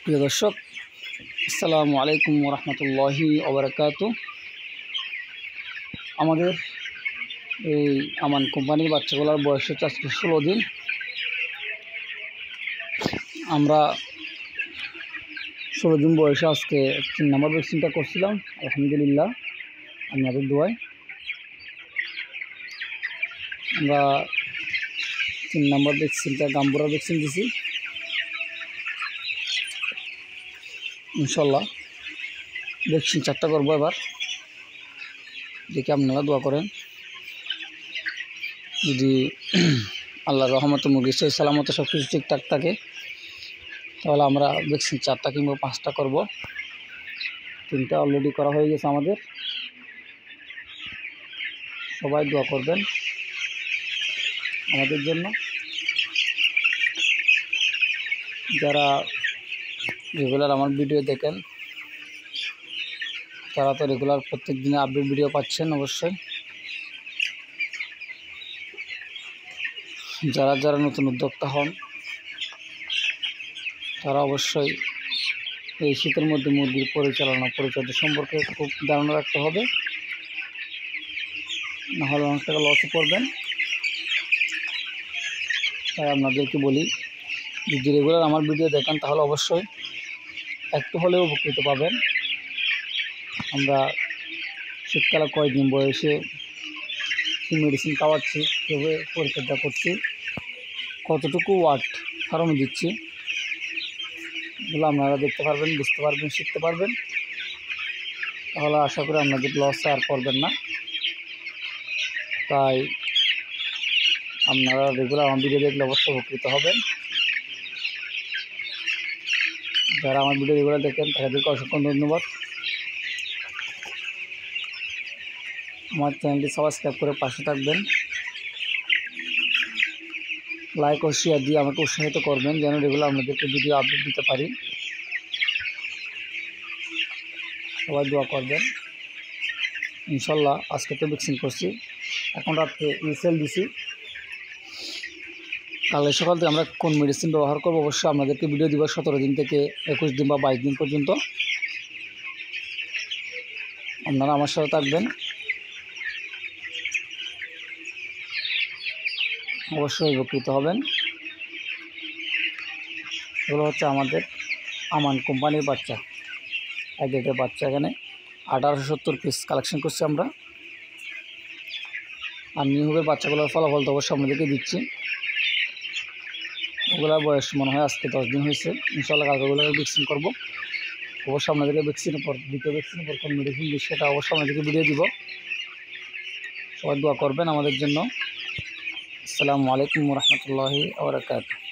প্রিয় দর্শক, আসসালামু আলাইকুম রহমতুল্লাহি ওবরাকাতু। আমাদের এই আমান কোম্পানির বাচ্চাগুলোর বয়স হচ্ছে আজকে 16 দিন। আমরা 16 দিন বয়সে আজকে 3 নম্বর ভ্যাকসিনটা করছিলাম। আলহামদুলিল্লাহ, আপনাদের দোয়ায় আমরা 3 নম্বর ভ্যাকসিনটা গাম্বুরা ভ্যাকসিন দিছি। ইনশাল্লাহ ভ্যাকসিন 4টা করবো এবার। দেখি আপনারা দোয়া করেন, যদি আল্লাহর রহমতে মুরগি সহি সালামতে সব কিছু ঠিকঠাক থাকে তাহলে আমরা ভ্যাকসিন 4টা কিংবা 5টা করব। 3টা অলরেডি করা হয়ে গেছে আমাদের। সবাই দোয়া করবেন আমাদের জন্য। যারা রেগুলার আমার ভিডিও দেখেন তারা তো রেগুলার প্রত্যেক দিনে আপডেট ভিডিও পাচ্ছেন অবশ্যই। যারা যারা নতুন উদ্যোক্তা হন তারা অবশ্যই এই শীতের মধ্যে মুরগির পরিচর্যা সম্পর্কে খুব ধারণা রাখতে হবে, নাহলে অনেক টাকা লসে পড়বেন। তাই আপনাদেরকে বলি, যদি রেগুলার আমার ভিডিও দেখেন তাহলে অবশ্যই একটু হলেও উপকৃত পাবেন। আমরা শীতকালে কয়েকদিন বয়সে কী মেডিসিন খাওয়াচ্ছি, কীভাবে পরিচর্যা করছি, কতটুকু ওয়াট ফার্মে দিচ্ছি, এগুলো আপনারা দেখতে পারবেন, বুঝতে পারবেন, শিখতে পারবেন। তাহলে আশা করি আপনাদের লস আর করবেন না। তাই আপনারা রেগুলার আমার ভিডিও দেখলে অবশ্যই উপকৃত হবেন। যারা আমার ভিডিও রেগুলার দেখেন তাদেরকে অসংখ্য ধন্যবাদ। আমার চ্যানেলটি সাবস্ক্রাইব করে পাশে থাকবেন, লাইক ও শেয়ার দিয়ে আমাকে উৎসাহিত করবেন যেন রেগুলার আপনাদেরকে ভিডিও আপডেট দিতে পারি। সবাই দোয়া করবেন। ইনশাল্লাহ আজকে তো ভ্যাকসিন করছি, এখন রাত্রে ইউসেল দিছি। কাল সকাল থেকে আমরা কোন মেডিসিন ব্যবহার করবো অবশ্যই আপনাদেরকে ভিডিও দিব 17 দিন থেকে 21 দিন বা 22 দিন পর্যন্ত। আপনারা আমার সাথে থাকবেন, অবশ্যই উপকৃত হবেন। এগুলো হচ্ছে আমাদের আমান কোম্পানির বাচ্চা, এক বাচ্চা। এখানে 1870 পিস কালেকশন করছি আমরা। আর নিউবের বাচ্চাগুলোর ফলাফল তো অবশ্যই আপনাদেরকে দিচ্ছি। ওগুলোর বয়স মনে হয় আজকে 10 দিন হয়েছে। ইনশাআল্লাহ কালকেগুলোকে ভ্যাকসিন করবো। অবশ্যই আপনাদেরকে ভ্যাকসিনের পর, দ্বিতীয় ভ্যাকসিনের পর কোন মেডিসিন দিই সেটা অবশ্যই আপনাদেরকে ভিডিও দিব। সবাই দোয়া করবেন আমাদের জন্য। আসসালামু আলাইকুম রহমতুল্লাহি ওয়া বারাকাতুহু।